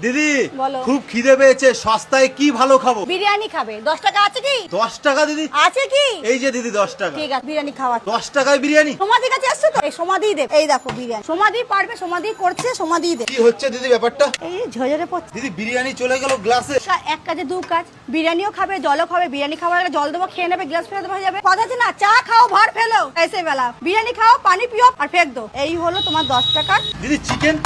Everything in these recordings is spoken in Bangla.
দিদি বলো। খুব খিদে পেয়েছে, সস্তায় কি ভালো খাবো? বিরিয়ানি খাবে? 10 টাকা আছে কি? 10 টাকা দিদি? আছে কি? এই যে দিদি 10 টাকা। ঠিক আছে, বিরিয়ানি খাওয়া। 10 টাকায় বিরিয়ানি? সমাধি কাছে আসছো তো, এই সমাধি দে। এই দেখো বিরিয়ানি, সমাধি পারবে, সমাধি করছে, সমাধি দে। কি হচ্ছে দিদি ব্যাপারটা? এই ঝরঝরে পড়ছে। দিদি বিরিয়ানি চলে গেল গ্লাসে। এক কাজে দু কাজ, বিরিয়ানিও খাবে, জলও খাবে। বিরিয়ানি খাওয়ার আগে জল দেবো, খেয়ে নেবে, গ্লাস ফেলে দেবো, হয়ে যাবে। কথা আছে না, চা খাও ভার ফেলো, এসে বেলা বিরিয়ানি খাও, পানি পিও আর ফেক দো। এই হলো তোমার 10 টাকা। দিদি চিকেন?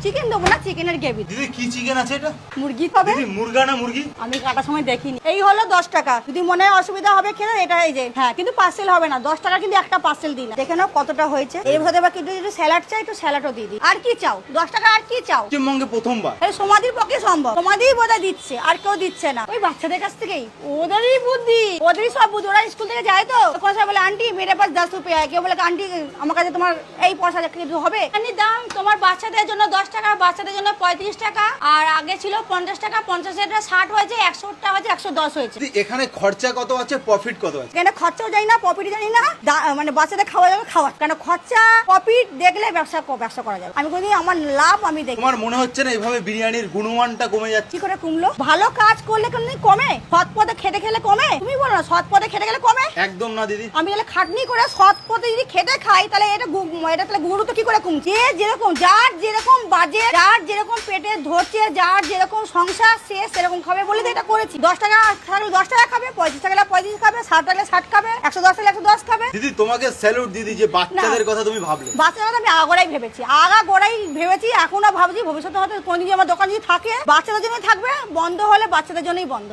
চিকেন দেবো না, চিকেনের গ্রেভি। দিদি কি চিকেন আছে এটা? মুরগি খাবে? দিদি মুরগা না মুরগি? আমি কাটার সময় দেখিনি। এই হলো 10 টাকা। যদি মনে হয় অসুবিধা হবে খেলে, এটা এই যে হ্যাঁ, কিন্তু পার্সেল হবে না। 10 টাকা কিন্তু একটা পার্সেল দিই না। দেখে নাও কতটা হয়েছে। এর ভেতরে বা কিন্তু যদি স্যালাড চাই, একটু স্যালাডও দিয়ে দিই। আর কি চাও? 10 টাকা আর কি চাও? পশ্চিমবঙ্গে প্রথমবার। এই সমাধির পক্ষে সম্ভব। সমাধিই বোধহয় দিচ্ছে, আর কেউ দিচ্ছে না। ওই বাচ্চাদের কাছ থেকেই ওদেরই বুদ্ধি, ওদেরই সব বুদ্ধি। ওরা স্কুল থেকে যায় তো, কথা বলে আন্টি মেরে পাশ 10 রুপিয়া। কেউ বলে আন্টি আমার কাছে তোমার এই পয়সা কিছু হবে? দাম তোমার বাচ্চাদের জন্য 10 টাকা, বাচ্চাদের জন্য 35 টাকা। আর আগে ছিল 50 টাকা, 50 এর 60 হয়েছে, 100 টাকা হয়েছে, 110 হয়েছে। দিদি এখানে খরচা কত আছে, প্রফিট কত আছে? কেন খরচাও জানি না, প্রফিট জানি না। মানে বাচ্চাদের খাওয়া যাবে, খাওয়া। কেন খরচা প্রফিট দেখলে ব্যবসা করা যাবে। আমি কোনদিন আমার লাভ আমি দেখি। তোমার মনে হচ্ছে না এইভাবে বিরিয়ানির গুণমানটা কমে যাচ্ছে? কি করে কমলো? ভালো কাজ করলে কোনদিন কমে? সৎ পথে খেটে খেলে কমে? তুমি বলো না সৎ পথে খেটে গেলে কমে? একদম না দিদি। আমি তাহলে খাটনি করে সৎ পথে যদি খেটে খাই, তাহলে এটা তাহলে গুরুত্ব কি করে কমছে? যে যেরকম, যার যেরকম বাজে, যার যেরকম পেটে ধরছে, যার যেরকম সংসার, সে সেরকম খাবে বলে তো এটা করেছি। 10 টাকা থাকলে 10 টাকা খাবে, 35 টাকা 35 খাবে, 60 টাকা 60 খাবে, 110 টাকা 110 খাবে। দিদি তোমাকে স্যালুট দিদি যে বাচ্চাদের কথা তুমি ভাবলে। বাচ্চাদের কথা আমি আগাগোড়াই ভেবেছি, এখনো ভাবছি ভবিষ্যতে হয়তো কোনদিন আমার দোকান যদি থাকে বাচ্চাদের জন্যই থাকবে, বন্ধ হলে বাচ্চাদের জন্যই বন্ধ।